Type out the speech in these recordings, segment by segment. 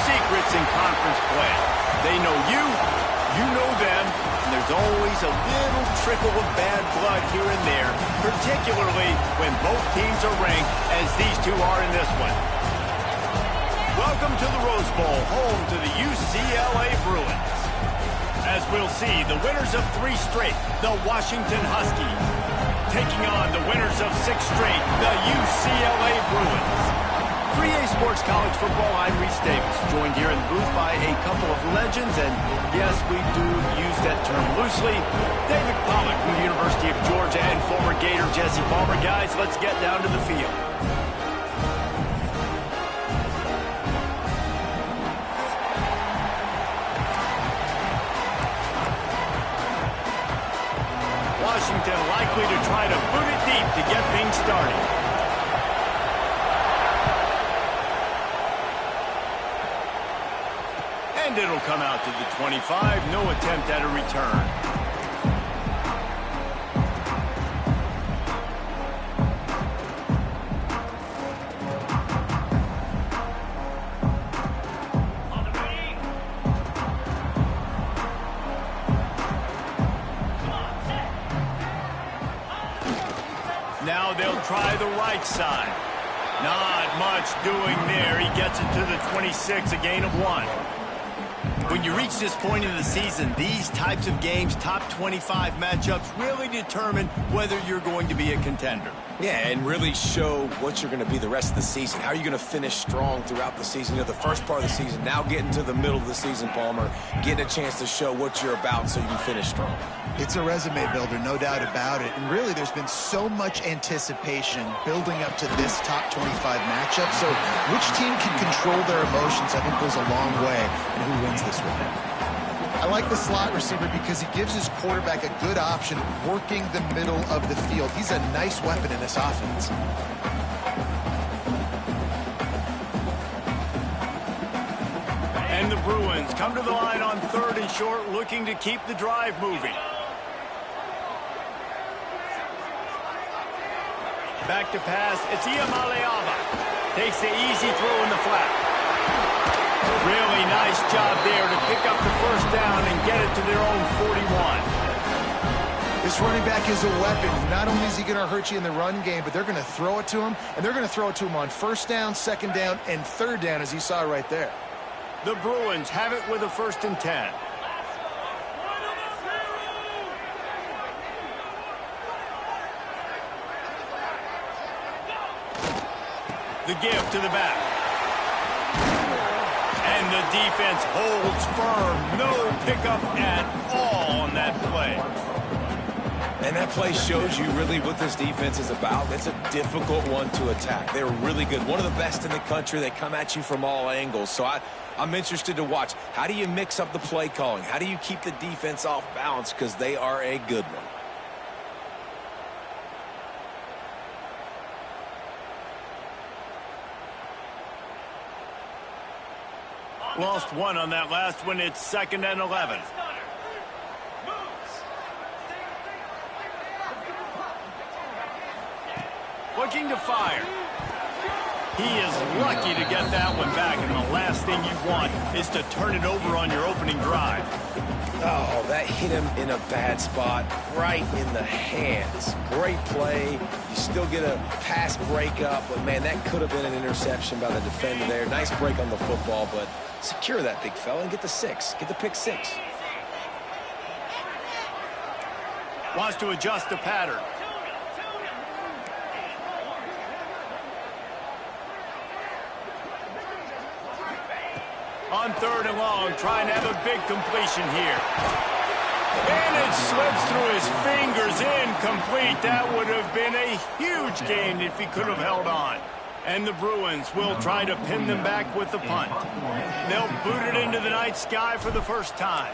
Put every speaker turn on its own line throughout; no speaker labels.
secrets in conference play. They know you, you know them, and there's always a little trickle of bad blood here and there, particularly when both teams are ranked as these two are in this one. Welcome to the Rose Bowl, home to the UCLA Bruins. As we'll see, the winners of 3 straight, the Washington Huskies, taking on the winners of 6 straight, the UCLA Bruins. 3A Sports College Football, I'm Reese Davis, joined here in the booth by a couple of legends, and yes, we do use that term loosely. David Pollack from the University of Georgia and former Gator Jesse Palmer. Guys, let's get down to the field. Washington likely to try to boot it deep to get things started. And it'll come out to the 25. No attempt at a return. Now they'll try the right side. Not much doing there. He gets it to the 26, a gain of 1. When you reach this point in the season, these types of games, top 25 matchups, really determine whether you're going to be a contender.
Yeah, and really show what you're going to be the rest of the season. How are you going to finish strong throughout the season? You know, the first part of the season, now getting to the middle of the season, Palmer, getting a chance to show what you're about so you can finish strong.
It's a resume builder, no doubt about it. And really, there's been so much anticipation building up to this top 25 matchup. So which team can control their emotions, I think, goes a long way in who wins this one. I like the slot receiver because he gives his quarterback a good option working the middle of the field. He's a nice weapon in this offense.
And the Bruins come to the line on 3rd and short, looking to keep the drive moving. Back to pass, it's Iamaleava. Takes the easy throw in the flat. Really nice job there to pick up the first down and get it to their own 41.
This running back is a weapon. Not only is he going to hurt you in the run game, but they're going to throw it to him, and they're going to throw it to him on 1st down, 2nd down, and 3rd down, as you saw right there.
The Bruins have it with a 1st and 10. The give to the back. And the defense holds firm. No pickup at all on that play.
And that play shows you really what this defense is about. It's a difficult one to attack. They're really good. One of the best in the country. They come at you from all angles. So I'm interested to watch. How do you mix up the play calling? How do you keep the defense off balance? Because they are a good one.
Lost 1 on that last one. It's 2nd and 11. Looking to fire. He is lucky to get that one back, and the last thing you want is to turn it over on your opening drive.
Oh, that hit him in a bad spot, right in the hands. Great play. You still get a pass breakup, but, man, that could have been an interception by the defender there. Nice break on the football, but secure that big fella and get the 6. Get the pick 6.
Wants to adjust the pattern. On 3rd and long, trying to have a big completion here. And it slips through his fingers, incomplete. That would have been a huge gain if he could have held on. And the Bruins will try to pin them back with the punt. They'll boot it into the night sky for the first time.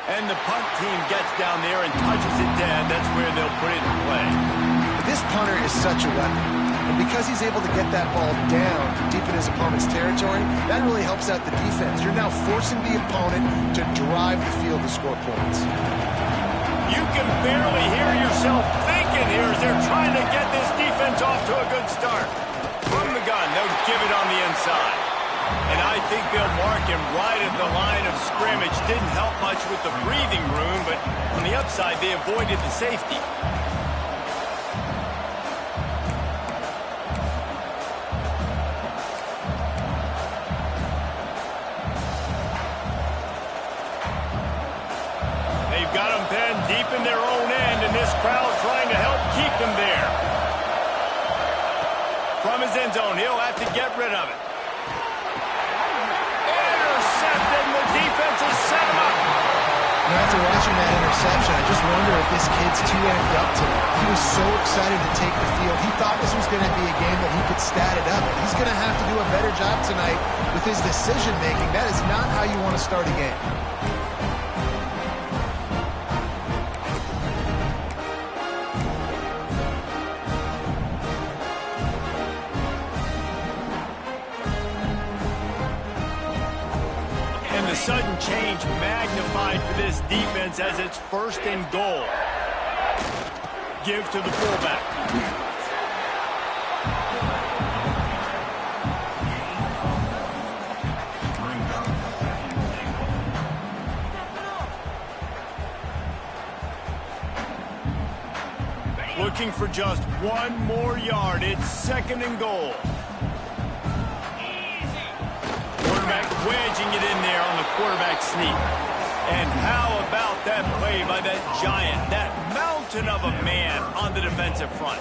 And the punt team gets down there and touches it dead. That's where they'll put it in play.
This punter is such a weapon. And because he's able to get that ball down deep in his opponent's territory, that really helps out the defense. You're now forcing the opponent to drive the field to score points.
You can barely hear yourself thinking here as they're trying to get this defense off to a good start. From the gun, they'll give it on the inside. And I think they'll mark him right at the line of scrimmage. Didn't help much with the breathing room, but on the upside, they avoided the safety. They've got them pinned deep in their own end, and this crowd trying to help keep them there. From his end zone, he'll have to get rid of it. Intercepted, and the defense has set him up.
After watching that interception, I just wonder if this kid's too amped up tonight. He was so excited to take the field. He thought this was going to be a game that he could stat it up. He's going to have to do a better job tonight with his decision-making. That is not how you want to start a game.
The sudden change magnified for this defense as it's 1st and goal. Give to the fullback. Looking for just one more yard. It's 2nd and goal. Wedging it in there on the quarterback sneak. And how about that play by that giant, that mountain of a man on the defensive front?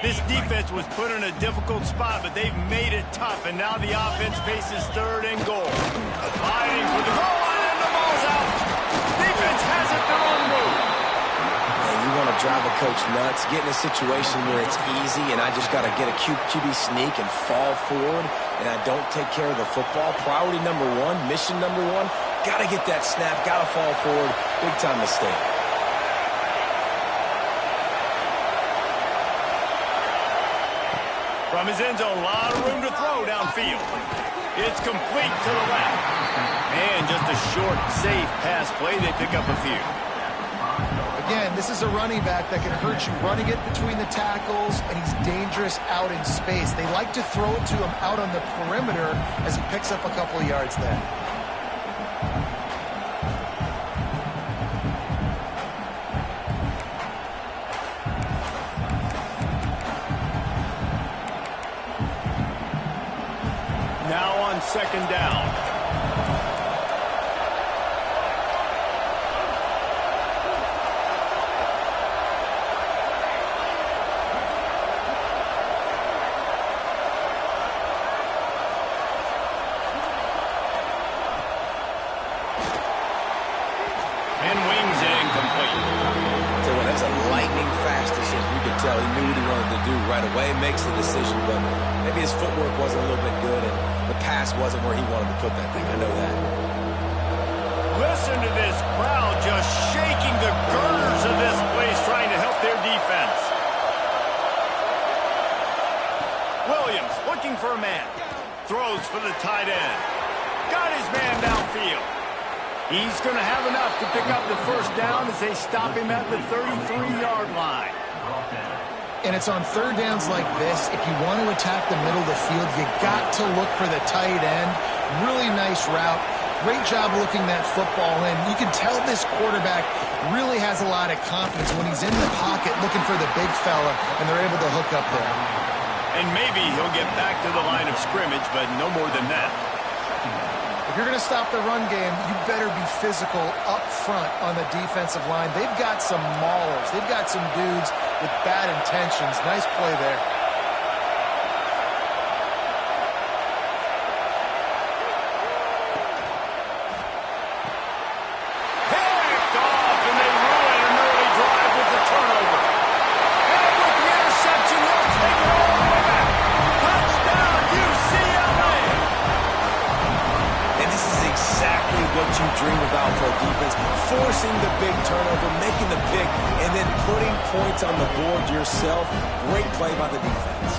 This defense was put in a difficult spot, but they've made it tough, and now the offense faces 3rd and goal. Fighting for the goal line, and the ball's out. Defense has it their own move.
You want to drive a coach nuts, get in a situation where it's easy and I just got to get a QB sneak and fall forward and I don't take care of the football. Priority number 1, mission number 1, got to get that snap, got to fall forward. Big time mistake.
From his end zone, a lot of room to throw downfield. It's complete to the left. And just a short, safe pass play. They pick up a few.
Again, this is a running back that can hurt you running it between the tackles, and he's dangerous out in space. They like to throw it to him out on the perimeter as he picks up a couple of yards there.
Now on 2nd down.
Makes the decision, but maybe his footwork wasn't a little bit good and the pass wasn't where he wanted to put that thing. I know that.
Listen to this crowd just shaking the girders of this place trying to help their defense. Williams looking for a man. Throws for the tight end. Got his man downfield. He's going to have enough to pick up the 1st down as they stop him at the 33-yard line.
And it's on 3rd downs like this. If you want to attack the middle of the field, you got to look for the tight end. Really nice route. Great job looking that football in. You can tell this quarterback really has a lot of confidence when he's in the pocket looking for the big fella, and they're able to hook up there.
And maybe he'll get back to the line of scrimmage, but no more than that.
If you're going to stop the run game, you better be physical up front on the defensive line. They've got some maulers. They've got some dudes with bad intentions. Nice play there.
Picked off, and they ruin an early drive with the turnover. And with the interception, he'll take it all the way back. Touchdown, UCLA!
And this is exactly what you dream about for a defense. Forcing the big turnover, making the pick, and then putting points on the board yourself. Great play by the defense.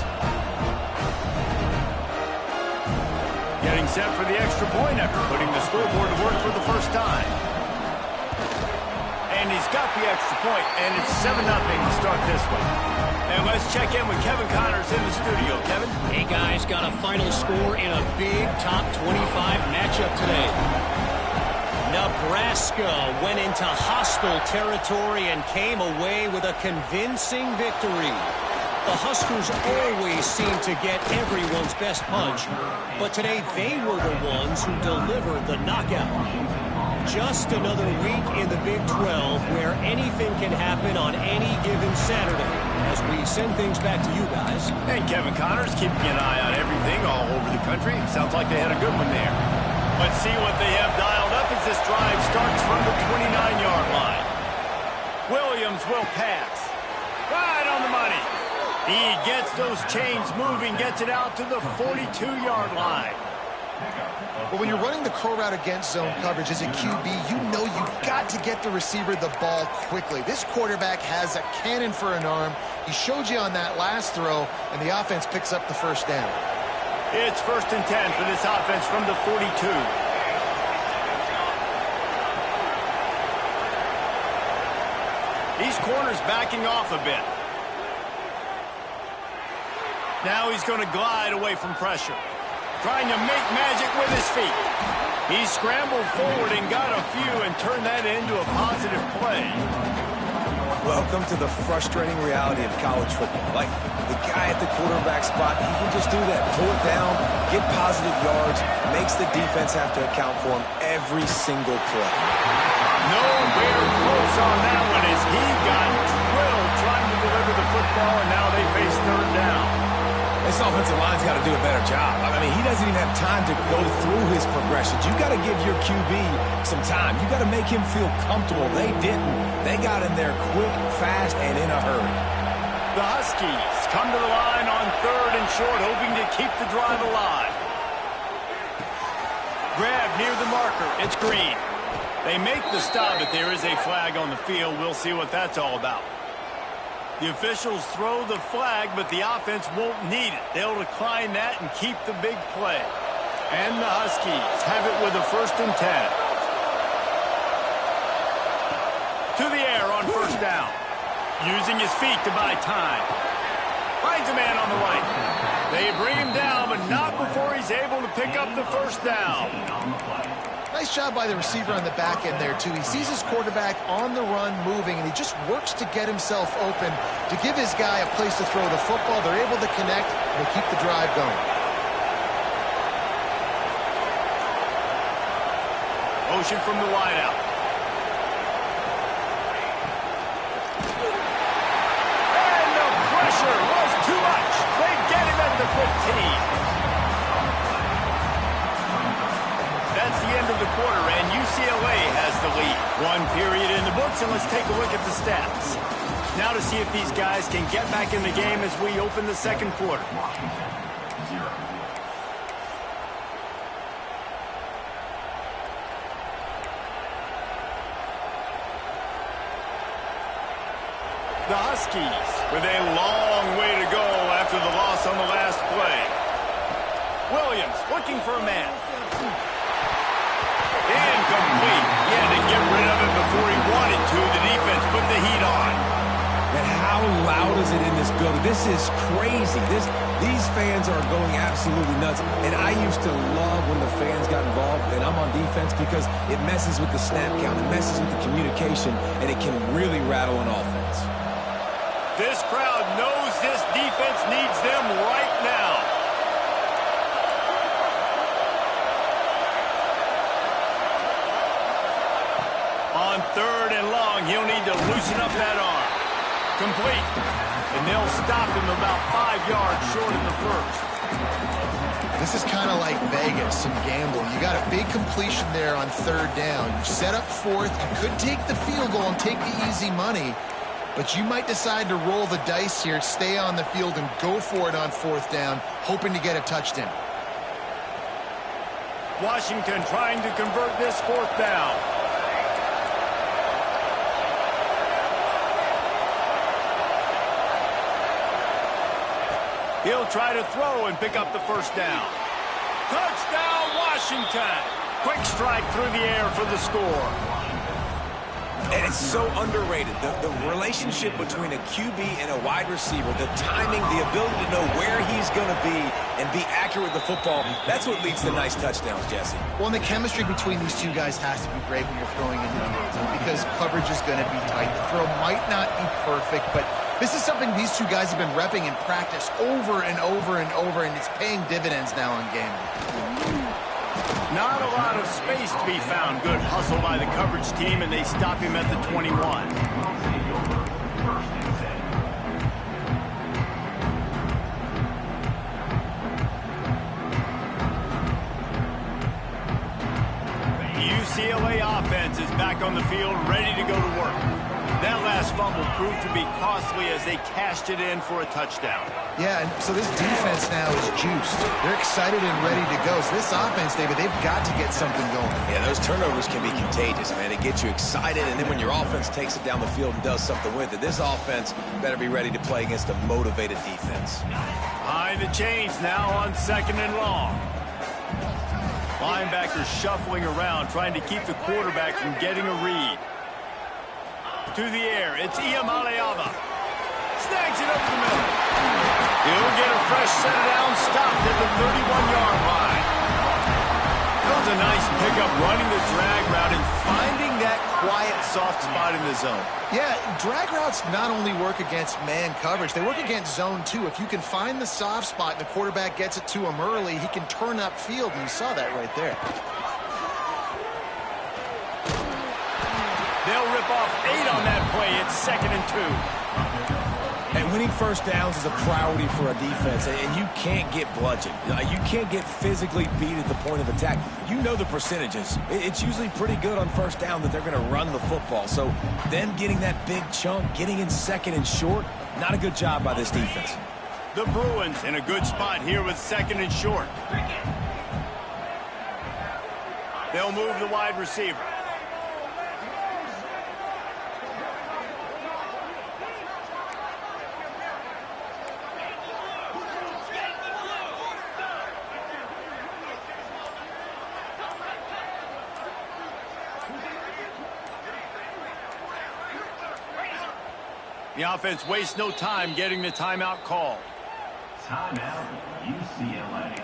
Getting getting set for the extra point after putting the scoreboard to work for the first time. And he's got the extra point, and it's 7-0 to start this one. And let's check in with Kevin Connors in the studio. Kevin?
Hey, guys, got a final score in a big top 25 matchup today. Nebraska went into hostile territory and came away with a convincing victory. The Huskers always seem to get everyone's best punch, but today they were the ones who delivered the knockout. Just another week in the Big 12 where anything can happen on any given Saturday. As we send things back to you guys.
And Kevin Connors keeping an eye on everything all over the country. Sounds like they had a good one there. Let's see what they have dialed up as this drive starts from the 29-yard line. Williams will pass. Right on the money. He gets those chains moving, gets it out to the 42-yard line.
But when you're running the curl route against zone coverage as a QB, you know you've got to get the receiver the ball quickly. This quarterback has a cannon for an arm. He showed you on that last throw, and the offense picks up the first down.
It's 1st and 10 for this offense from the 42. These corners backing off a bit. Now he's going to glide away from pressure. Trying to make magic with his feet. He scrambled forward and got a few and turned that into a positive play.
Welcome to the frustrating reality of college football. Like, the guy at the quarterback spot, he can just do that. Pull it down, get positive yards, makes the defense have to account for him every single play.
Nowhere close on that one as he got drilled trying to deliver the football, and now they face 3rd down.
This offensive line's got to do a better job. I mean, he doesn't even have time to go through his progressions. You got to give your QB some time. You got to make him feel comfortable. They didn't. They got in there quick, fast, and in a hurry.
The Huskies come to the line on 3rd and short, hoping to keep the drive alive. Grab near the marker. It's Green. They make the stop, but there is a flag on the field. We'll see what that's all about. The officials throw the flag, but the offense won't need it. They'll decline that and keep the big play. And the Huskies have it with a 1st and 10. To the air on 1st down. Using his feet to buy time. Finds a man on the right. They bring him down, but not before he's able to pick up the 1st down.
Nice job by the receiver on the back end there, too. He sees his quarterback on the run moving, and he just works to get himself open to give his guy a place to throw the football. They're able to connect, and they keep the drive going.
Motion from the wideout. And the pressure was too much. They get him at the 15. That's the end of the quarter, and UCLA has the lead. 1 period in the books, and let's take a look at the stats. Now to see if these guys can get back in the game as we open the 2nd quarter. The Huskies with a long way to go after the loss on the last play. Williams looking for a man. Incomplete. He had to get rid of it before he wanted to. The defense put the heat on.
And how loud is it in this building? This is crazy. These fans are going absolutely nuts. And I used to love when the fans got involved, and I'm on defense because it messes with the snap count. It messes with the communication, and it can really rattle an offense.
This crowd knows this defense needs them right now. On 3rd and long, he'll need to loosen up that arm. Complete. And they'll stop him about 5 yards short in the 1st.
This is kind of like Vegas, some gambling. You got a big completion there on 3rd down. You set up 4th. You could take the field goal and take the easy money, but you might decide to roll the dice here, stay on the field, and go for it on 4th down, hoping to get a touchdown.
Washington trying to convert this 4th down. He'll try to throw and pick up the 1st down. Touchdown, Washington. Quick strike through the air for the score.
And it's so underrated. The relationship between a QB and a wide receiver, the timing, the ability to know where he's going to be and be accurate with the football, that's what leads to nice touchdowns, Jesse.
Well, and the chemistry between these two guys has to be great when you're throwing in the end zone because coverage is going to be tight. The throw might not be perfect, but this is something these two guys have been repping in practice over and over and over, and it's paying dividends now in game.
Not a lot of space to be found. Good hustle by the coverage team, and they stop him at the 21. The UCLA offense is back on the field, ready to go to work. That last fumble proved to be costly as they cashed it in for a touchdown.
Yeah, and so this defense now is juiced. They're excited and ready to go. So this offense, David, they've got to get something going.
Yeah, those turnovers can be contagious, man. It gets you excited, and then when your offense takes it down the field and does something with it, this offense better be ready to play against a motivated defense.
Behind the chains now on 2nd and long. Linebackers shuffling around, trying to keep the quarterback from getting a read. To the air, it's Iamaleava. Snags it over the middle. He'll get a fresh set down, stopped at the 31-yard line. That was a nice pickup, running the drag route and finding that quiet, soft spot in the zone.
Yeah, drag routes not only work against man coverage, they work against zone too. If you can find the soft spot and the quarterback gets it to him early, he can turn upfield, and you saw that right there.
They'll rip off 8 on that play. It's 2nd and 2.
And winning first downs is a priority for a defense, and you can't get bludgeoned. You can't get physically beat at the point of attack. You know the percentages. It's usually pretty good on first down that they're going to run the football. So them getting that big chunk, getting in 2nd and short, not a good job by this defense.
The Bruins in a good spot here with 2nd and short. They'll move the wide receiver. The offense wastes no time getting the timeout call.
Timeout, UCLA.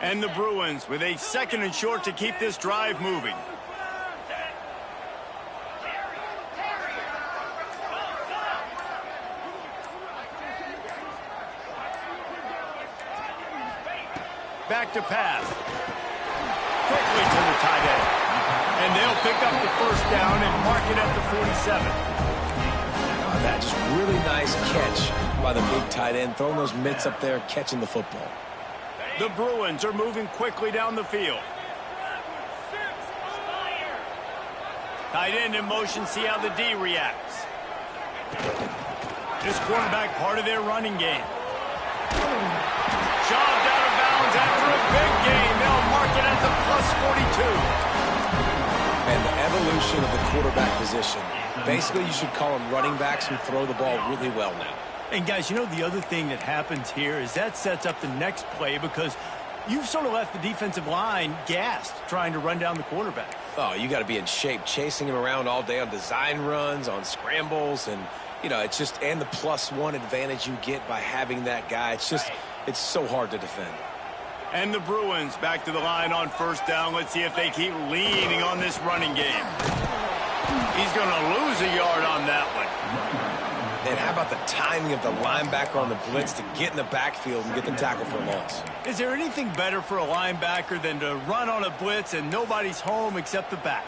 And the Bruins with a 2nd and short to keep this drive moving. Back to pass. Quickly to the tight end. And they'll pick up the first down and mark it at the 47.
Oh, that's just really nice catch by the big tight end, throwing those mitts up there, catching the football.
The Bruins are moving quickly down the field. Tight end in motion, see how the D reacts. This quarterback part of their running game. Shoved out of bounds after a big gain. They'll mark it at the +42.
And the evolution of the quarterback position. Basically, you should call them running backs who throw the ball really well now.
And guys, you know the other thing that happens here is that sets up the next play because you've sort of left the defensive line gassed trying to run down the quarterback.
Oh, you got to be in shape, chasing him around all day on design runs, on scrambles, and, you know, it's just, and the +1 advantage you get by having that guy. It's just, it's so hard to defend.
And the Bruins back to the line on first down. Let's see if they keep leaning on this running game. He's going to lose a yard on that one.
And how about the timing of the linebacker on the blitz to get in the backfield and get the tackle for a loss?
Is there anything better for a linebacker than to run on a blitz and nobody's home except the back?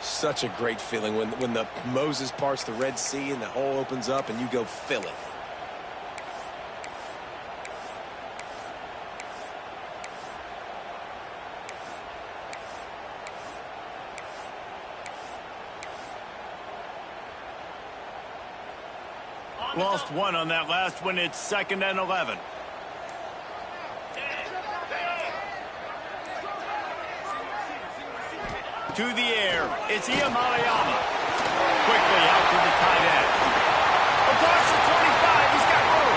Such a great feeling when the Moses parts the Red Sea and the hole opens up and you go fill it.
Lost one on that last one. It's 2nd and 11. To the air, it's Iamaleava. Quickly out to the tight end. Across the 25, he's got room.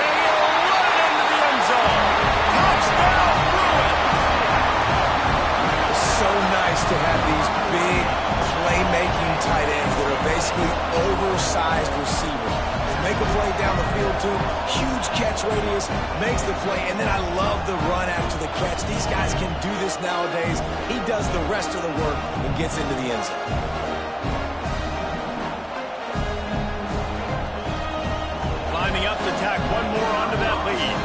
And he'll run it into the end zone. Touchdown, Bruin.
It's so nice to have these big playmaking tight ends that are basically oversized receivers. They make a play down the field to him, huge catch radius, makes the play, and then I love the run after the catch. These guys can do this nowadays. He does the rest of the work and gets into the end zone.
Lining up to tack one more onto that lead.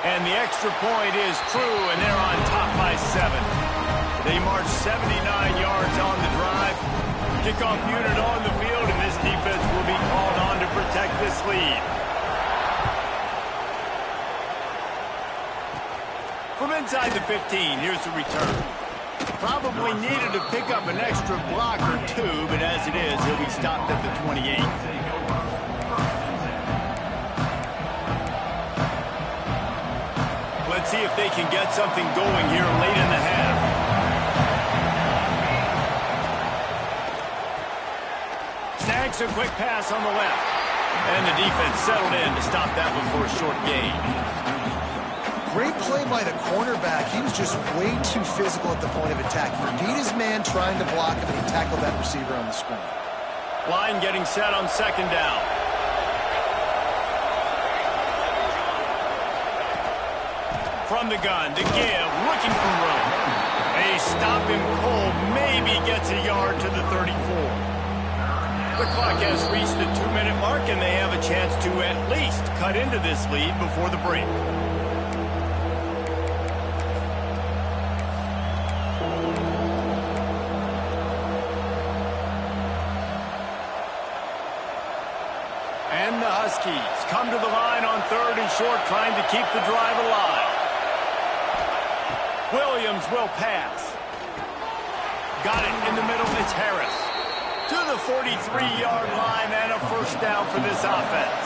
And the extra point is true, and they're on top by 7. They march 79 yards on the drive. Kickoff unit on the field, and this defense will be called on to protect this lead. From inside the 15, here's the return. Probably needed to pick up an extra block or two, but as it is, he'll be stopped at the 28. Let's see if they can get something going here late in the half. Snags a quick pass on the left. And the defense settled in to stop that one for a short gain.
Great play by the cornerback. He was just way too physical at the point of attack. He beat his man trying to block him, and he tackled that receiver on the screen.
Line getting set on second down. From the gun to give, looking for room. They stop him cold, maybe gets a yard to the 34. The clock has reached the 2-minute mark, and they have a chance to at least cut into this lead before the break. And the Huskies come to the line on 3rd and short, trying to keep the drive alive. Williams will pass. Got it in the middle, it's Harris. To the 43-yard line and a first down for this offense.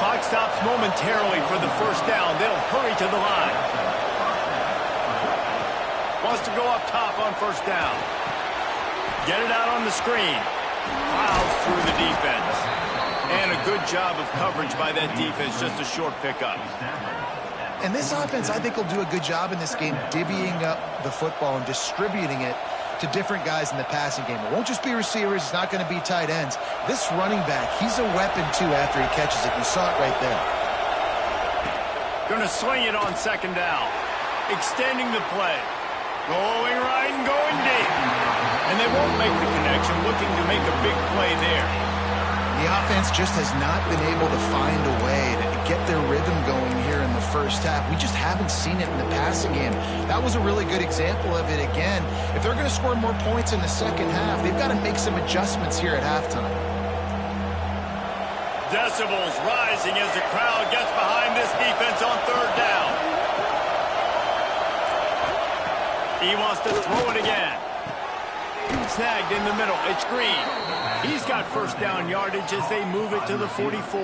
Clock stops momentarily for the first down. They'll hurry to the line. Wants to go up top on first down. Get it out on the screen. Plows through the defense. And a good job of coverage by that defense. Just a short pickup.
And this offense, I think, will do a good job in this game divvying up the football and distributing it to different guys in the passing game. It won't just be receivers. It's not going to be tight ends. This running back, he's a weapon, too, after he catches it. You saw it right there.
Going to swing it on second down. Extending the play. Going right and going deep. And they won't make the connection, looking to make a big play there.
The offense just has not been able to find a way to get their rhythm going here in the first half. We just haven't seen it in the passing game. That was a really good example of it again. If they're going to score more points in the second half, they've got to make some adjustments here at halftime.
Decibels rising as the crowd gets behind this defense on third down. He wants to throw it again. Snagged in the middle. It's Green. He's got first down yardage as they move it to the 44.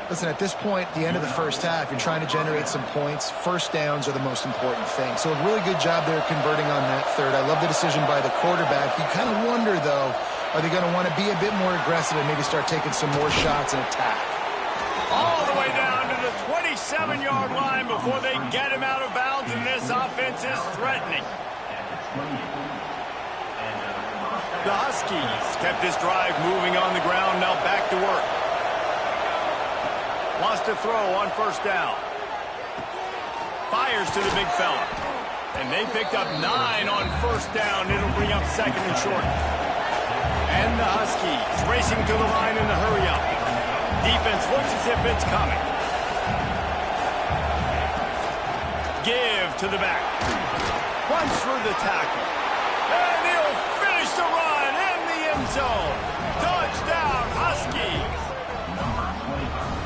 Listen, at this point, the end of the first half, you're trying to generate some points. First downs are the most important thing. So a really good job there converting on that third. I love the decision by the quarterback. You kind of wonder, though, are they going to want to be a bit more aggressive and maybe start taking some more shots and attack?
All the way down to the 27-yard line before they get him out of bounds, and this offense is threatening. The Huskies kept this drive moving on the ground, now back to work. Wants to throw on first down. Fires to the big fella. And they picked up 9 on first down. It'll bring up second and short. And the Huskies racing to the line in the hurry up. Defense looks as if it's coming. Give to the back. Runs through the tackle. And he'll finish the run in the end zone. Touchdown, Huskies.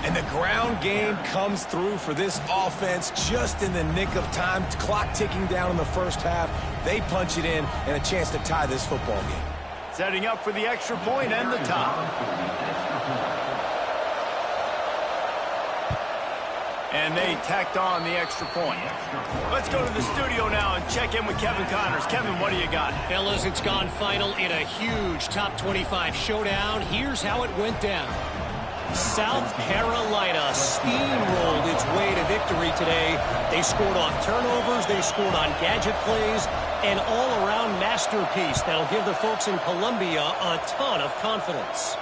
And the ground game comes through for this offense just in the nick of time. Clock ticking down in the first half. They punch it in and a chance to tie this football game.
Setting up for the extra point and the top. And they tacked on the extra point. Let's go to the studio now and check in with Kevin Connors. Kevin, what do you got?
Fellas, it's gone final in a huge top 25 showdown. Here's how it went down. South Carolina steamrolled its way to victory today. They scored off turnovers, they scored on gadget plays, an all-around masterpiece that'll give the folks in Columbia a ton of confidence.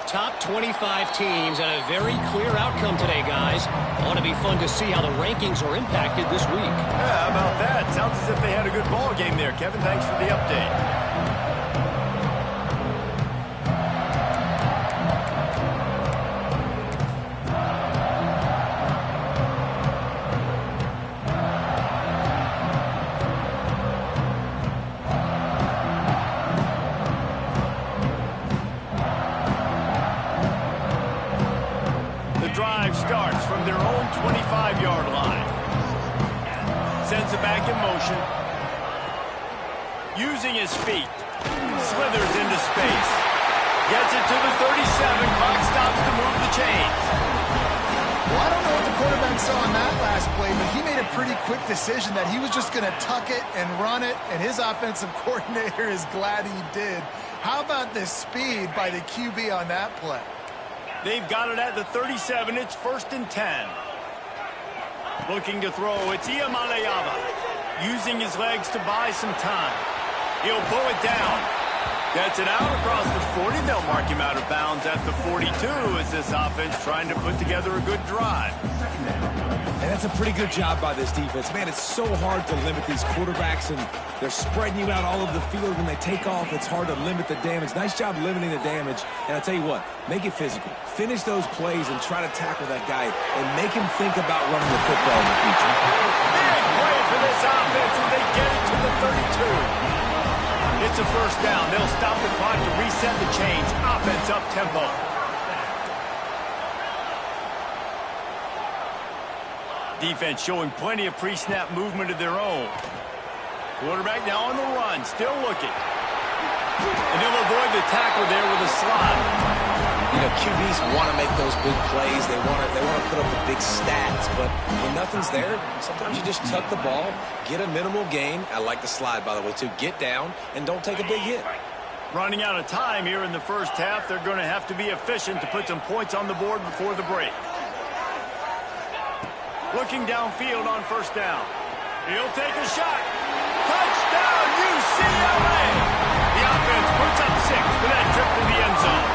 Top 25 teams and a very clear outcome today, guys. Ought to be fun to see how the rankings are impacted this week.
Yeah, how about that? Sounds as if they had a good ball game there. Kevin, thanks for the update. Starts from their own 25-yard line. Sends it back in motion. Using his feet. Slithers into space. Gets it to the 37. Clock stops to move the chains.
Well, I don't know what the quarterback saw in that last play, but he made a pretty quick decision that he was just going to tuck it and run it, and his offensive coordinator is glad he did. How about the speed by the QB on that play?
They've got it at the 37. It's 1st and 10. Looking to throw. It's Iamaleava. Using his legs to buy some time. He'll pull it down. Gets it out across the 40. They'll mark him out of bounds at the 42 as this offense trying to put together a good drive.
And that's a pretty good job by this defense. Man, it's so hard to limit these quarterbacks, and they're spreading you out all over the field. When they take off, it's hard to limit the damage. Nice job limiting the damage. And I'll tell you what, make it physical. Finish those plays and try to tackle that guy and make him think about running the football in the future.
Big play for this offense as they get it to the 32. It's a 1st down. They'll stop the clock to reset the chains. Offense up tempo. Defense showing plenty of pre-snap movement of their own. Quarterback now on the run, still looking. And they'll avoid the tackle there with a slide.
You know, QBs want to make those big plays. They want to put up the big stats. But when nothing's there, sometimes you just tuck the ball, get a minimal gain. I like the slide, by the way, too. Get down and don't take a big hit.
Running out of time here in the first half. They're going to have to be efficient to put some points on the board before the break. Looking downfield on 1st down. He'll take a shot. Touchdown, UCLA! The offense puts up 6 for that trip to the end zone.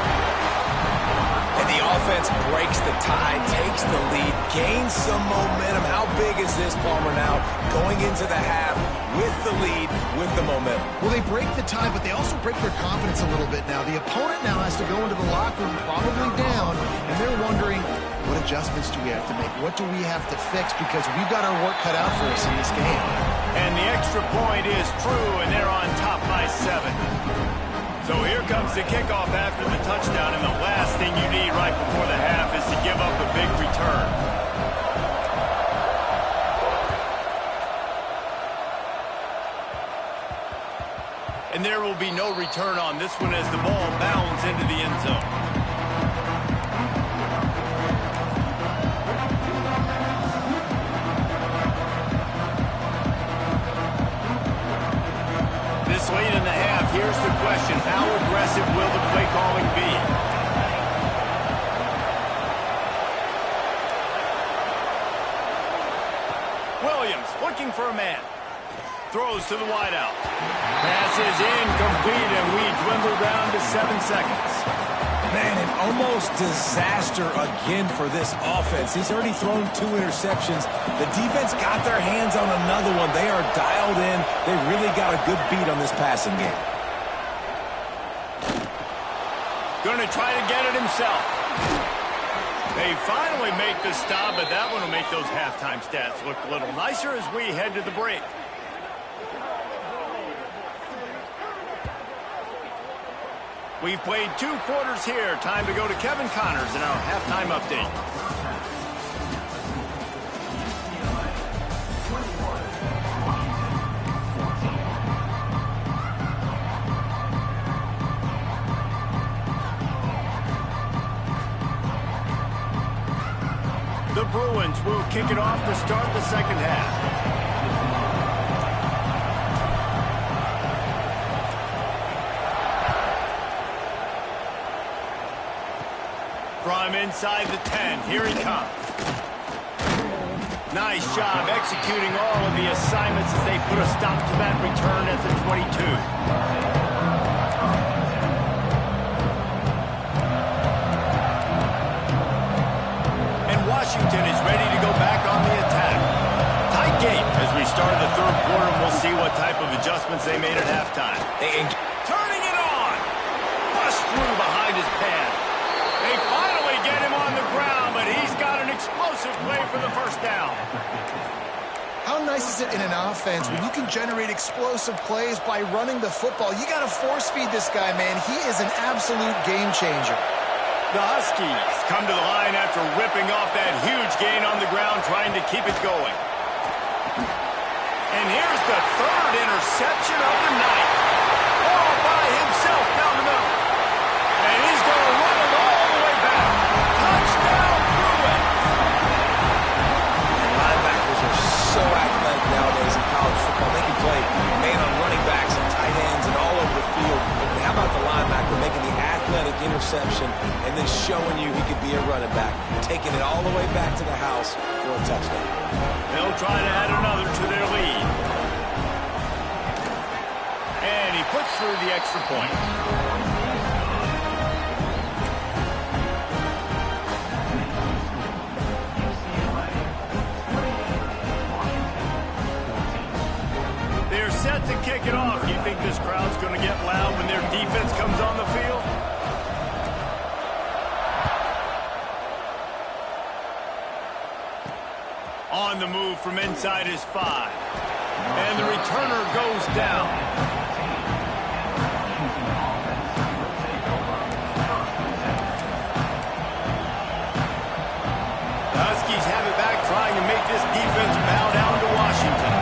And the offense breaks the tie, takes the lead, gains some momentum. How big is this, Palmer, now? Going into the half with the lead, with the momentum.
Well, they break the tie, but they also break their confidence a little bit now. The opponent now has to go into the locker room probably down, and they're wondering, what adjustments do we have to make? What do we have to fix? Because we've got our work cut out for us in this game.
And the extra point is true, and they're on top by 7. So here comes the kickoff after the touchdown, and the last thing you need right before the half is to give up a big return. And there will be no return on this one as the ball bounds into the end zone. Late in the half, here's the question. How aggressive will the play calling be? Williams looking for a man. Throws to the wideout. Pass is incomplete, and we dwindle down to 7 seconds.
Man, an almost disaster again for this offense. He's already thrown 2 interceptions. The defense got their hands on another one. They are dialed in. They really got a good beat on this passing game.
Going to try to get it himself. They finally make the stop, but that one will make those halftime stats look a little nicer as we head to the break. We've played 2 quarters here. Time to go to Kevin Connors in our halftime update. The Bruins will kick it off to start the second half. From inside the 10, here he comes. Nice job executing all of the assignments as they put a stop to that return at the 22. And Washington is ready to go back on the attack. Tight game as we start the third quarter, and we'll see what type of adjustments they made at halftime. Turning it on! Bust through behind his pad. They finally get him on the ground, but he's got an explosive play for the first down.
How nice is it in an offense when you can generate explosive plays by running the football? You got to force feed this guy, man. He is an absolute game changer.
The Huskies come to the line after ripping off that huge gain on the ground, trying to keep it going. And here's the third interception of the night. All by himself down the middle. And he's going to run it all the way back. Touchdown, Bruin.
Linebackers are so athletic nowadays in college football. They can play man on running backs and tight ends and all over the field. But how about the linebacker making the athletic interception and then showing you he could be a running back, taking it all the way back to the house for a touchdown.
They'll try to add another to their lead. And he puts through the extra point. They're set to kick it off. You think this crowd's going to get loud when their defense comes on the field? On the move from inside his 5. And the returner goes down. The Huskies have it back, trying to make this defense bow down to Washington.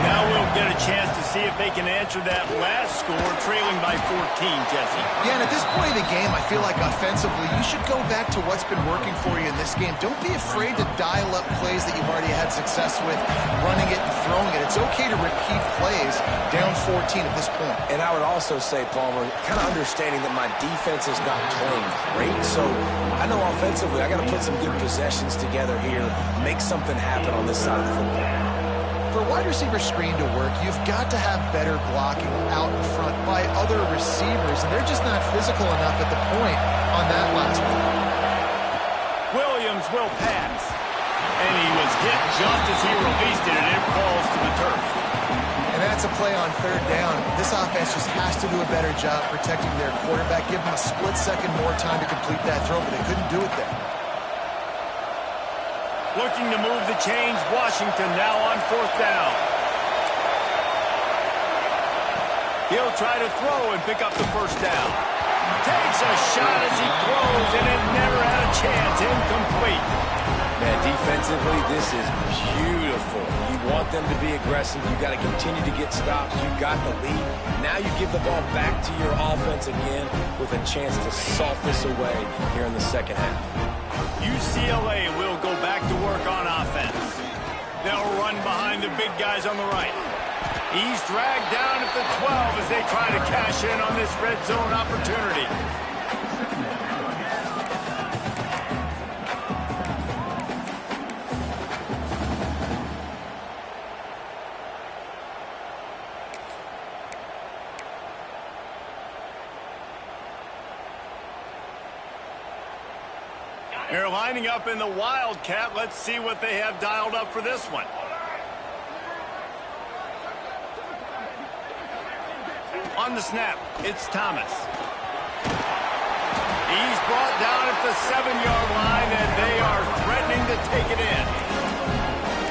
Now we'll get a chance to see if they can answer that last score, trailing by 14, Jesse.
Yeah, and at this point of the game, I feel like offensively, you should go back to what's been working for you in this game. Don't be afraid to dial up plays that you've already had success with, running it and throwing it. It's okay to repeat plays down 14 at this point.
And I would also say, Palmer, kind of understanding that my defense is not playing great, so I know offensively I got to put some good possessions together here, make something happen on this side of the football.
For a wide receiver screen to work, you've got to have better blocking out in front by other receivers, and they're just not physical enough at the point on that last one.
Williams will pass. And he was hit just as he released it, and it falls to the turf.
And that's a play on third down. This offense just has to do a better job protecting their quarterback, give him a split second more time to complete that throw, but they couldn't do it there.
Looking to move the chains, Washington now on fourth down. He'll try to throw and pick up the first down. Takes a shot as he throws, and it never had a chance. Incomplete.
Man, defensively, this is beautiful. You want them to be aggressive. You got to continue to get stops. You got the lead. Now you give the ball back to your offense again with a chance to salt this away here in the second half.
UCLA will go back to work on offense. They'll run behind the big guys on the right. He's dragged down at the 12 as they try to cash in on this red zone opportunity. They're lining up in the Wildcat. Let's see what they have dialed up for this one. On the snap, it's Thomas. He's brought down at the 7-yard line, and they are threatening to take it in.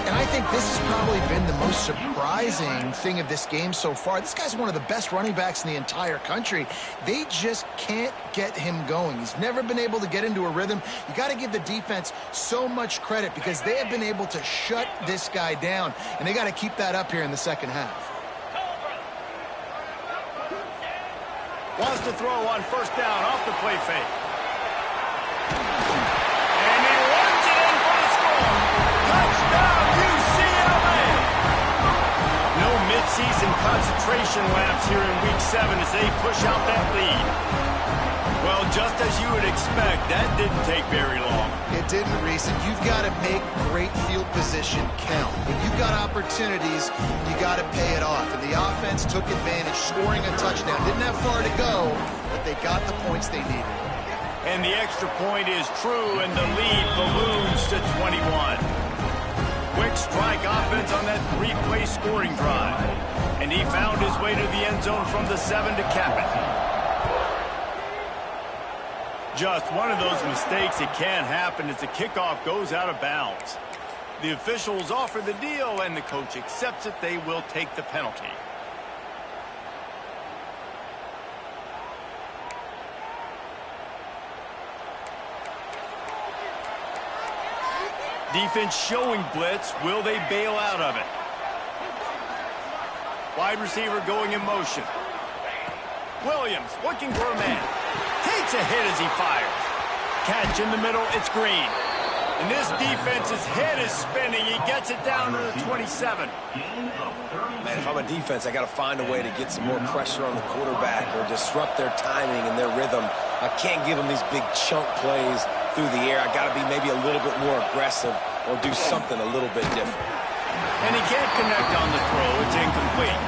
And I think this has probably been the most surprising thing of this game so far. This guy's one of the best running backs in the entire country. They just can't get him going. He's never been able to get into a rhythm. You got to give the defense so much credit because they have been able to shut this guy down, and they got to keep that up here in the second half.
Wants to throw on first down off the play fake. And he runs it in for the score. concentration laps here in Week 7 as they push out that lead. Well, just as you would expect, that didn't take very long.
It didn't, Reese, and you've got to make great field position count. When you've got opportunities, you got to pay it off. And the offense took advantage, scoring a touchdown. Didn't have far to go, but they got the points they needed.
And the extra point is true, and the lead balloons to 21. Quick strike offense on that three-play scoring drive. And he found his way to the end zone from the 7 to cap it. Just one of those mistakes that can happen as the kickoff goes out of bounds. The officials offer the deal, and the coach accepts it. They will take the penalty. Defense showing blitz. Will they bail out of it? Wide receiver going in motion. Williams looking for a man. Takes a hit as he fires. Catch in the middle. It's Green. And this defense's head is spinning. He gets it down to the 27.
Man, if I'm a defense, I got to find a way to get some more pressure on the quarterback or disrupt their timing and their rhythm. I can't give them these big chunk plays through the air. I got to be maybe a little bit more aggressive or do something a little bit different.
And he can't connect on the throw. It's incomplete.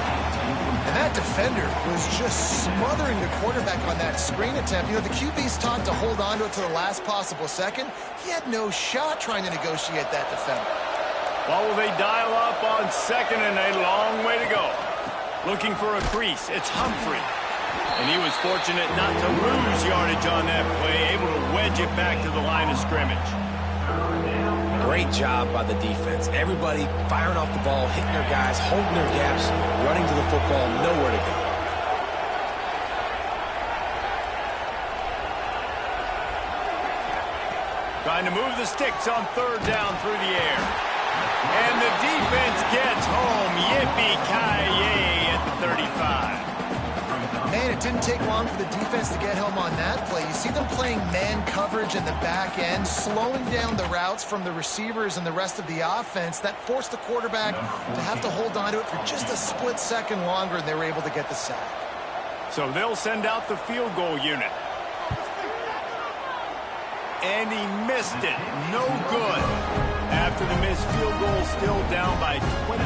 And that defender was just smothering the quarterback on that screen attempt. You know, the QB's taught to hold on to it to the last possible second. He had no shot trying to negotiate that defender.
Well, will they dial up on second and a long way to go? Looking for a crease. It's Humphrey. And he was fortunate not to lose yardage on that play, able to wedge it back to the line of scrimmage.
Great job by the defense. Everybody firing off the ball, hitting their guys, holding their gaps, running to the football, nowhere to go.
Trying to move the sticks on third down through the air. And the defense gets home. Yippee-ki-yay at the 35.
Man, it didn't take long for the defense to get home on that play. You see them playing man coverage in the back end, slowing down the routes from the receivers and the rest of the offense. That forced the quarterback to have to hold on to it for just a split second longer, and they were able to get the sack.
So they'll send out the field goal unit. And he missed it. No good. After the missed field goal, still down by 21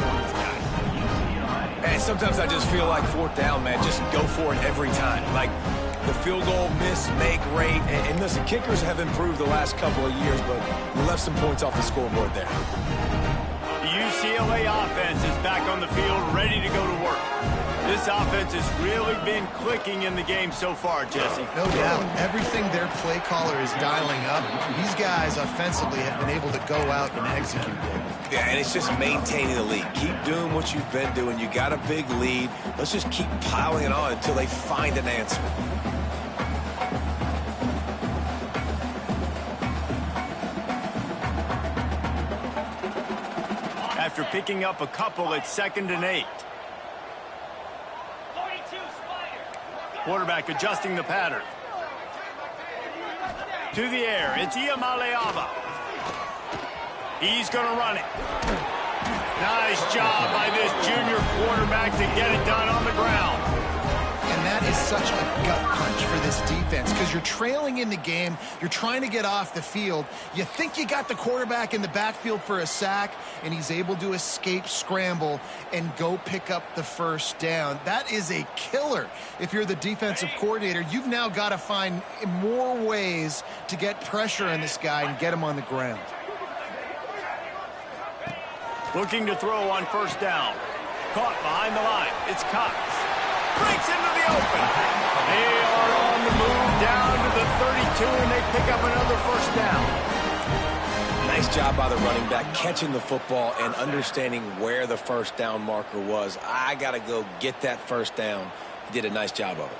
points, guys.
And sometimes I just feel like fourth down, man. Just go for it every time. Like the field goal miss, make rate. And listen, kickers have improved the last couple of years, but we left some points off the scoreboard there.
The UCLA offense is back on the field, ready to go to work. This offense has really been clicking in the game so far, Jesse.
No doubt. Everything their play caller is dialing up, these guys offensively have been able to go out and execute.
Yeah, and it's just maintaining the lead. Keep doing what you've been doing. You got a big lead. Let's just keep piling it on until they find an answer.
After picking up a couple at 2nd and 8. Quarterback adjusting the pattern. To the air, it's Iamaleava. He's going to run it. Nice job by this junior quarterback to get it done on the ground.
And that is such a gut punch for this defense because you're trailing in the game. You're trying to get off the field. You think you got the quarterback in the backfield for a sack, and he's able to escape, scramble, and go pick up the first down. That is a killer. If you're the defensive coordinator, you've now got to find more ways to get pressure on this guy and get him on the ground.
Looking to throw on first down. Caught behind the line. It's Cox. Breaks into the open. They are on the move down to the 32, and they pick up another first down.
Nice job by the running back, catching the football and understanding where the first down marker was. I got to go get that first down. He did a nice job of it.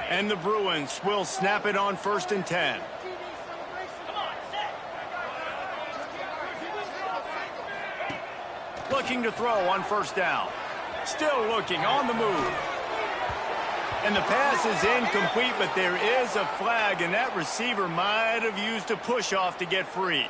And the Bruins will snap it on 1st and 10. Looking to throw on first down. Still looking on the move. And the pass is incomplete, but there is a flag, and that receiver might have used a push-off to get free.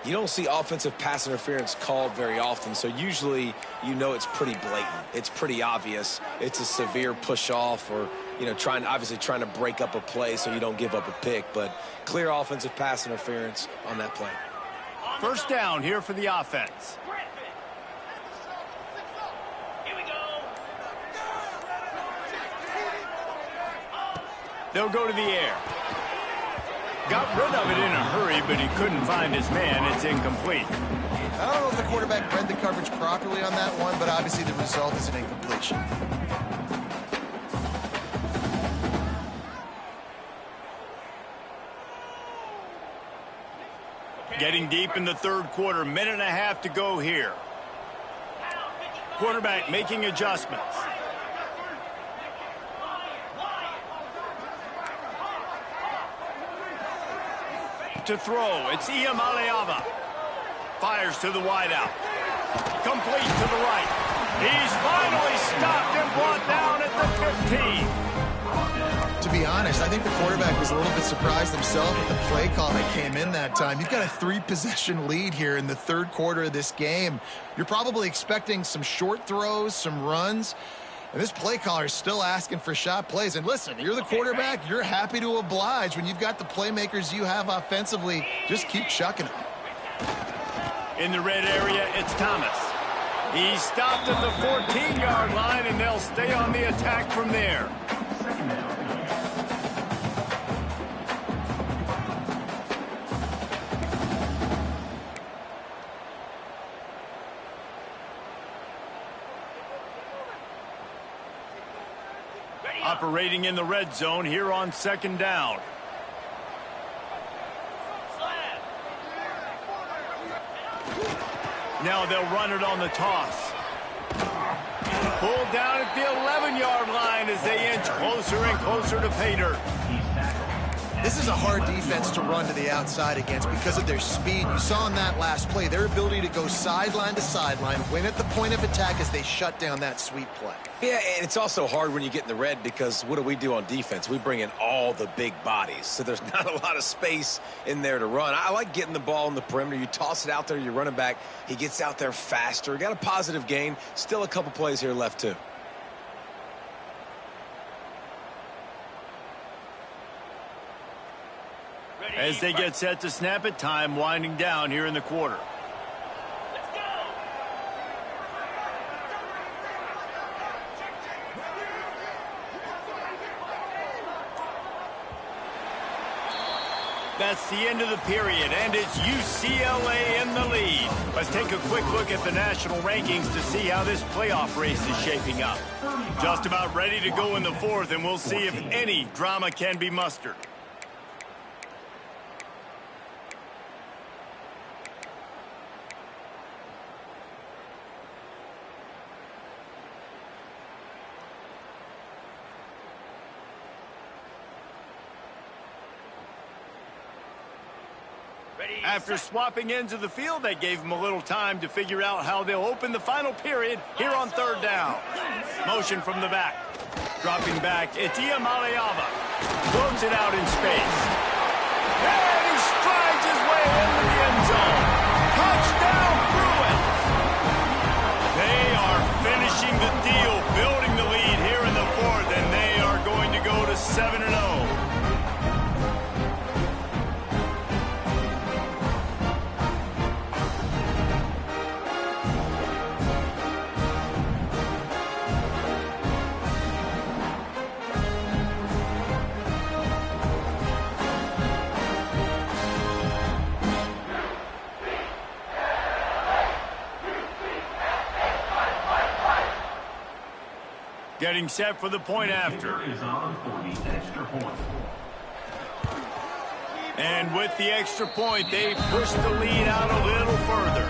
You don't see offensive pass interference called very often, so usually you know it's pretty blatant. It's pretty obvious. It's a severe push-off or, obviously trying to break up a play so you don't give up a pick, but clear offensive pass interference on that play.
First down here for the offense. They'll go to the air. Got rid of it in a hurry, but he couldn't find his man. It's incomplete.
I don't know if the quarterback read the coverage properly on that one, but obviously the result is an incompletion.
Getting deep in the third quarter, minute and a half to go here. Quarterback making adjustments. To throw, it's Iamaleava. Fires to the wideout. Complete to the right. He's finally stopped and brought down at the 15.
To be honest, I think the quarterback was a little bit surprised himself at the play call that came in that time. You've got a 3-possession lead here in the third quarter of this game. You're probably expecting some short throws, some runs. And this play caller is still asking for shot plays. And listen, you're the quarterback. You're happy to oblige when you've got the playmakers you have offensively. Just keep chucking them.
In the red area, it's Thomas. He's stopped at the 14-yard line, and they'll stay on the attack from there. Operating in the red zone here on second down. Now they'll run it on the toss. Pulled down at the 11-yard line as they inch closer and closer to pay dirt.
This is a hard defense to run to the outside against because of their speed. You saw in that last play their ability to go sideline to sideline, win at the point of attack as they shut down that sweep play.
Yeah, and it's also hard when you get in the red because what do we do on defense? We bring in all the big bodies, so there's not a lot of space in there to run. I like getting the ball in the perimeter. You toss it out there, your running back, he gets out there faster. Got a positive gain. Still a couple plays here left, too.
As they get set to snap it, time winding down here in the quarter. That's the end of the period, and it's UCLA in the lead. Let's take a quick look at the national rankings to see how this playoff race is shaping up. Just about ready to go in the fourth, and we'll see if any drama can be mustered. After swapping ends of the field, they gave them a little time to figure out how they'll open the final period here on third down. Motion from the back. Dropping back, it's Iamaleava. Floats it out in space. And he strides his way into the end zone. Touchdown, Bruins! They are finishing the deal, building the lead here in the fourth, and they are going to go to 7-0. Getting set for the point after. And with the extra point, they push the lead out a little further.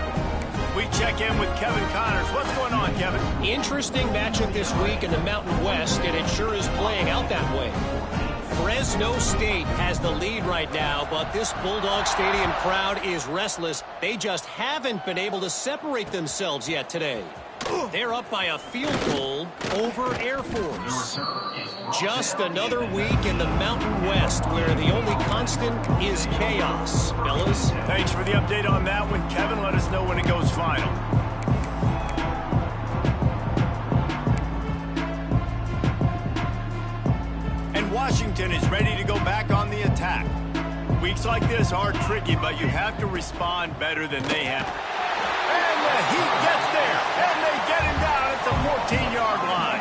We check in with Kevin Connors. What's going on, Kevin?
Interesting matchup this week in the Mountain West, and it sure is playing out that way. Fresno State has the lead right now, but this Bulldog Stadium crowd is restless. They just haven't been able to separate themselves yet today. They're up by a field goal over Air Force. Just another week in the Mountain West where the only constant is chaos. Fellas?
Thanks for the update on that one, Kevin. Let us know when it goes final. And Washington is ready to go back on the attack. Weeks like this are tricky, but you have to respond better than they have. And the Heat gets there, and they get him down at the 14-yard line.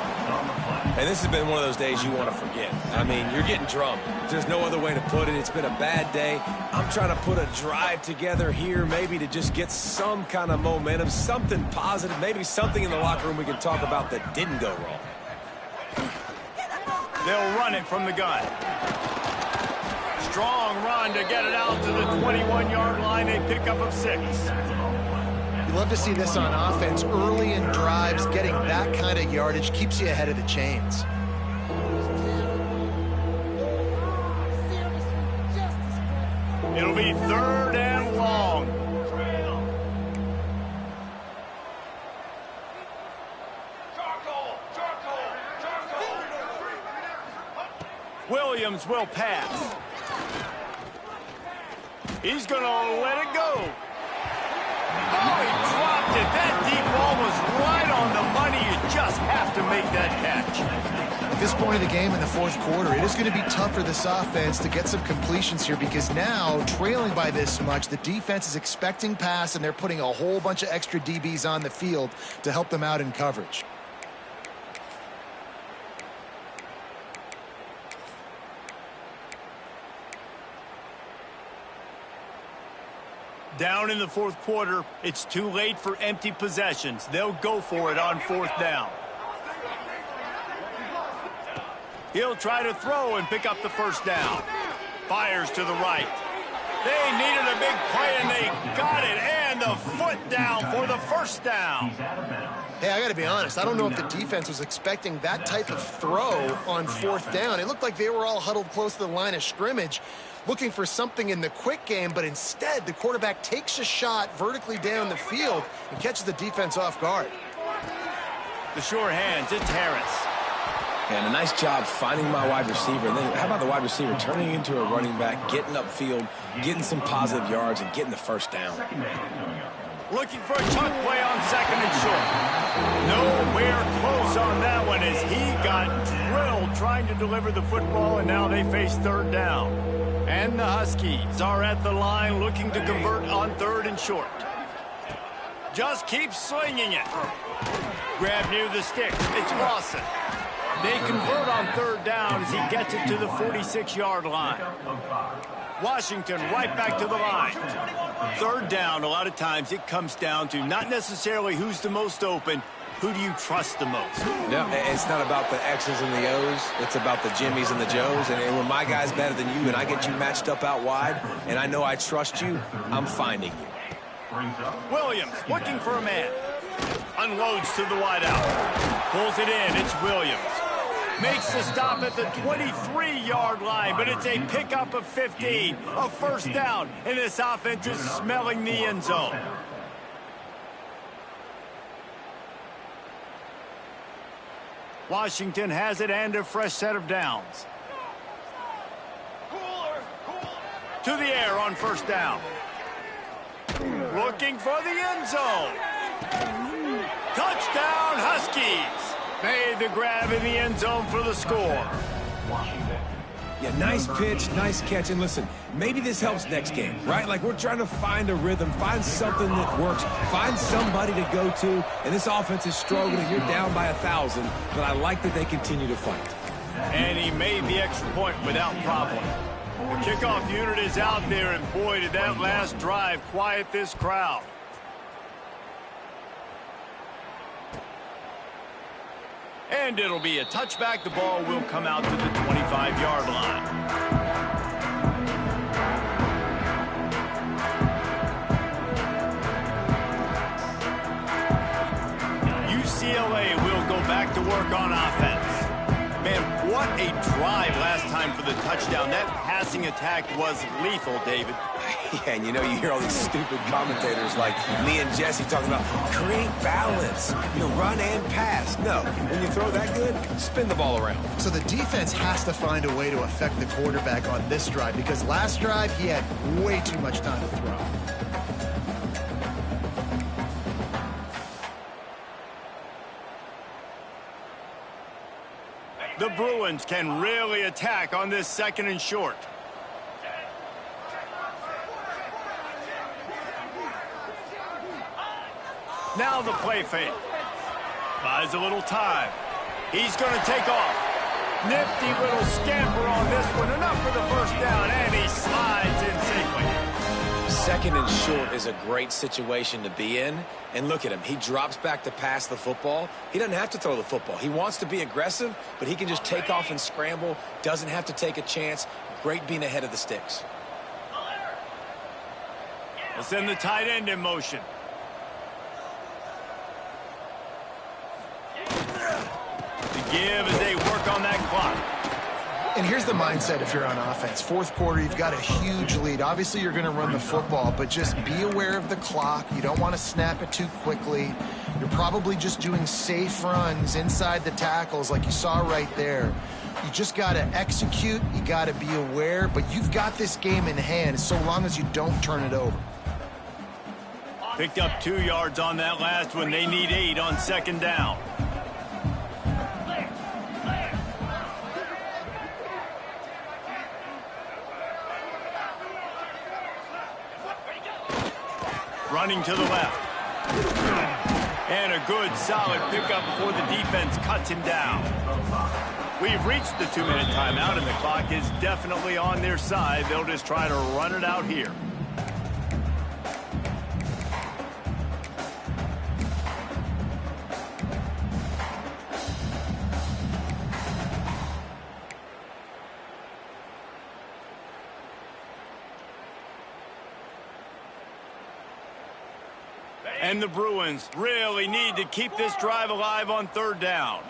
And this has been one of those days you want to forget. I mean, you're getting drunk. There's no other way to put it. It's been a bad day. I'm trying to put a drive together here, maybe to just get some kind of momentum, something positive, maybe something in the locker room we can talk about that didn't go wrong.
They'll run it from the gun. Strong run to get it out to the 21-yard line. A pickup of 6.
You love to see this on offense. Early in drives, getting that kind of yardage keeps you ahead of the chains.
It'll be 3rd and long. Williams will pass. He's going to let it go. Oh, he dropped it. That deep ball was right on the money. You just have to make that catch.
At this point of the game in the 4th quarter, it is going to be tough for this offense to get some completions here because now, trailing by this much, the defense is expecting pass, and they're putting a whole bunch of extra DBs on the field to help them out in coverage.
Down in the 4th quarter, it's too late for empty possessions. They'll go for it on 4th down. He'll try to throw and pick up the 1st down. Fires to the right. They needed a big play, and they got it. And the foot down for the 1st down.
Hey, I got to be honest. I don't know if the defense was expecting that type of throw on 4th down. It looked like they were all huddled close to the line of scrimmage, looking for something in the quick game, but instead the quarterback takes a shot vertically down the field and catches the defense off guard.
The sure hands, it's Harris.
And a nice job finding my wide receiver. And then how about the wide receiver turning into a running back, getting upfield, getting some positive yards, and getting the 1st down.
Looking for a chunk play on 2nd and short. Nowhere close on that one as he got drilled trying to deliver the football, and now they face 3rd down. And the Huskies are at the line looking to convert on 3rd and short. Just keep slinging it. Grab near the sticks. It's Lawson. They convert on 3rd down as he gets it to the 46-yard line. Washington right back to the line. 3rd down, a lot of times it comes down to not necessarily who's the most open, who do you trust the most?
Yeah, it's not about the X's and the O's. It's about the Jimmies and the Joes. And when my guy's better than you and I get you matched up out wide and I know I trust you, I'm finding you.
Williams looking for a man. Unloads to the wideout. Pulls it in. It's Williams. Makes the stop at the 23-yard line, but it's a pickup of 15. A 1st down, and this offense is smelling the end zone. Washington has it and a fresh set of downs. To the air on 1st down. Looking for the end zone. Touchdown, Huskies. Made the grab in the end zone for the score.
Yeah, nice pitch, nice catch. And listen, maybe this helps next game, right? Like we're trying to find a rhythm, find something that works, find somebody to go to. And this offense is struggling. You're down by 1,000, but I like that they continue to fight.
And he made the extra point without problem. The kickoff unit is out there, and boy, did that last drive quiet this crowd. And it'll be a touchback. The ball will come out to the 25-yard line. UCLA will go back to work on offense. Man, what a drive last time for the the touchdown. That passing attack was lethal, David.
Yeah, and you know, you hear all these stupid commentators like me and Jesse talking about create balance, run and pass. No, when you throw that good, spin the ball around.
So the defense has to find a way to affect the quarterback on this drive, because last drive he had way too much time to throw.
The Bruins can really attack on this 2nd and short. Now the play fake. Buys a little time. He's going to take off. Nifty little scamper on this one. Enough for the first down, and he slides in safely.
2nd and short is a great situation to be in. And look at him. He drops back to pass the football. He doesn't have to throw the football. He wants to be aggressive, but he can just take off and scramble. Doesn't have to take a chance. Great being ahead of the sticks.
We'll send the tight end in motion. To give as they work on that clock.
And here's the mindset if you're on offense. 4th quarter, you've got a huge lead. Obviously, you're going to run the football, but just be aware of the clock. You don't want to snap it too quickly. You're probably just doing safe runs inside the tackles like you saw right there. You just got to execute. You got to be aware, but you've got this game in hand so long as you don't turn it over.
Picked up 2 yards on that last one. They need 8 on 2nd down. Running to the left. And a good, solid pickup before the defense cuts him down. We've reached the 2-minute timeout, and the clock is definitely on their side. They'll just try to run it out here. And the Bruins really need to keep this drive alive on 3rd down.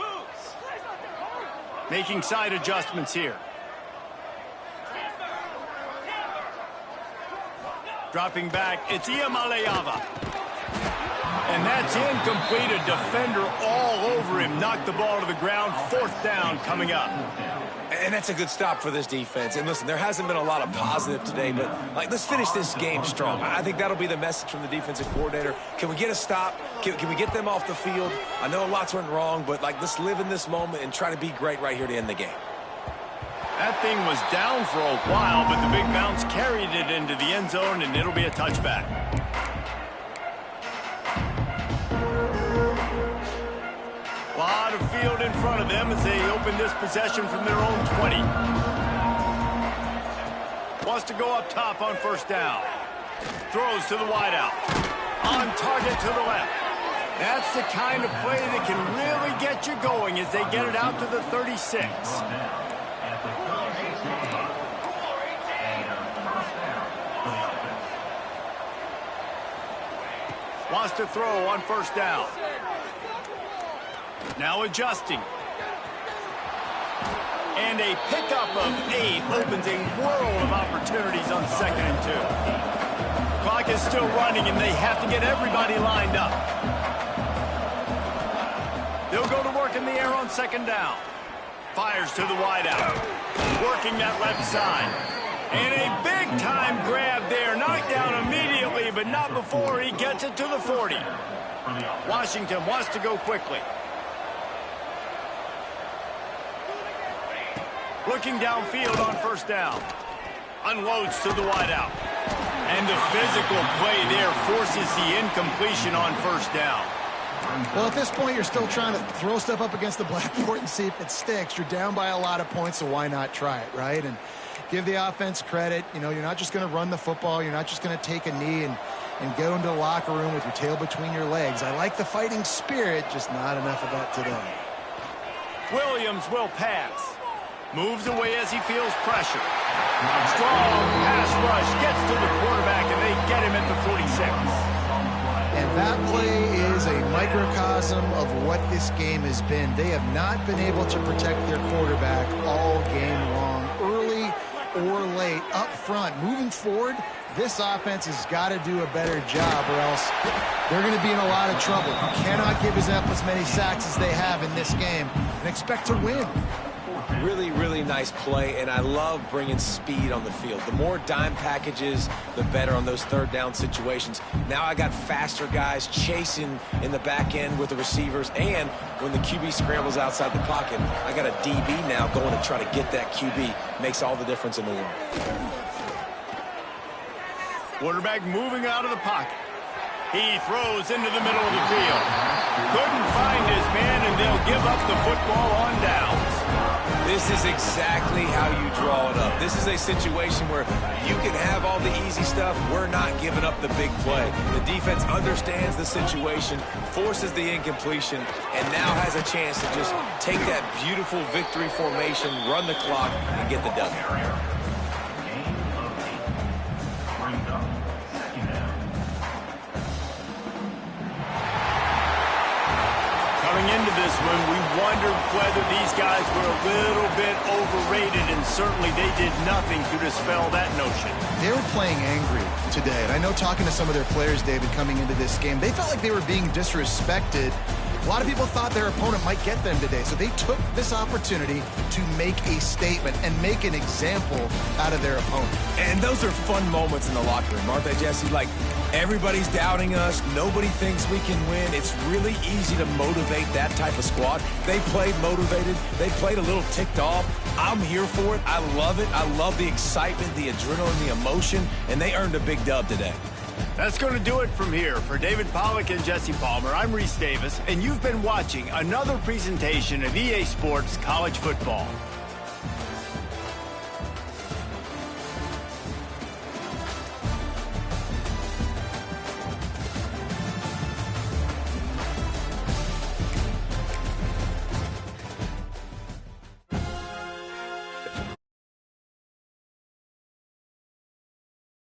Making side adjustments here. Dropping back, it's Iamaleava. And that's incomplete. A defender all over him. Knocked the ball to the ground. 4th down coming up.
And that's a good stop for this defense. And listen, there hasn't been a lot of positive today, but let's finish this game strong. I think that'll be the message from the defensive coordinator. Can we get a stop? Can we get them off the field? I know lots went wrong, but let's live in this moment and try to be great right here to end the game.
That thing was down for a while, but the big bounce carried it into the end zone, and it'll be a touchback. A lot of field in front of them as they open this possession from their own 20. Wants to go up top on 1st down. Throws to the wideout. On target to the left. That's the kind of play that can really get you going as they get it out to the 36. Wants to throw on 1st down. Now adjusting. And a pickup of 8 opens a world of opportunities on 2nd and 2. Clock is still running, and they have to get everybody lined up. They'll go to work in the air on 2nd down. Fires to the wideout. Working that left side. And a big-time grab there. Knocked down immediately, but not before he gets it to the 40. Washington wants to go quickly. Looking downfield on 1st down. Unloads to the wideout. And the physical play there forces the incompletion on 1st down.
Well, at this point, you're still trying to throw stuff up against the blackboard and see if it sticks. You're down by a lot of points, so why not try it, right? And give the offense credit. You know, you're not just going to run the football. You're not just going to take a knee and go into the locker room with your tail between your legs. I like the fighting spirit, just not enough of that today.
Williams will pass. Moves away as he feels pressure. Strong pass rush. Gets to the quarterback, and they get him at the 46.
And that play is a microcosm of what this game has been. They have not been able to protect their quarterback all game long. Early or late up front. Moving forward, this offense has got to do a better job, or else they're going to be in a lot of trouble. You cannot give us up as many sacks as they have in this game and expect to win.
Really, really nice play, and I love bringing speed on the field. The more dime packages, the better on those third down situations. Now I got faster guys chasing in the back end with the receivers, and when the QB scrambles outside the pocket, I got a DB now going to try to get that QB. Makes all the difference in the world.
Quarterback moving out of the pocket. He throws into the middle of the field. Couldn't find his man, and they'll give up the football on downs.
This is exactly how you draw it up. This is a situation where you can have all the easy stuff. We're not giving up the big play. The defense understands the situation, forces the incompletion, and now has a chance to just take that beautiful victory formation, run the clock, and get the W.
Coming into this one, we wondered whether these guys were a little bit overrated, and certainly they did nothing to dispel that notion.
They were playing angry today, and I know talking to some of their players, David, coming into this game, they felt like they were being disrespected. A lot of people thought their opponent might get them today, so they took this opportunity to make a statement and make an example out of their opponent.
And those are fun moments in the locker room, aren't they, Jesse? Like, everybody's doubting us. Nobody thinks we can win. It's really easy to motivate that type of squad. They played motivated. They played a little ticked off. I'm here for it. I love it. I love the excitement, the adrenaline, the emotion, and they earned a big dub today.
That's going to do it from here. For David Pollack and Jesse Palmer, I'm Reese Davis, and you've been watching another presentation of EA Sports College Football.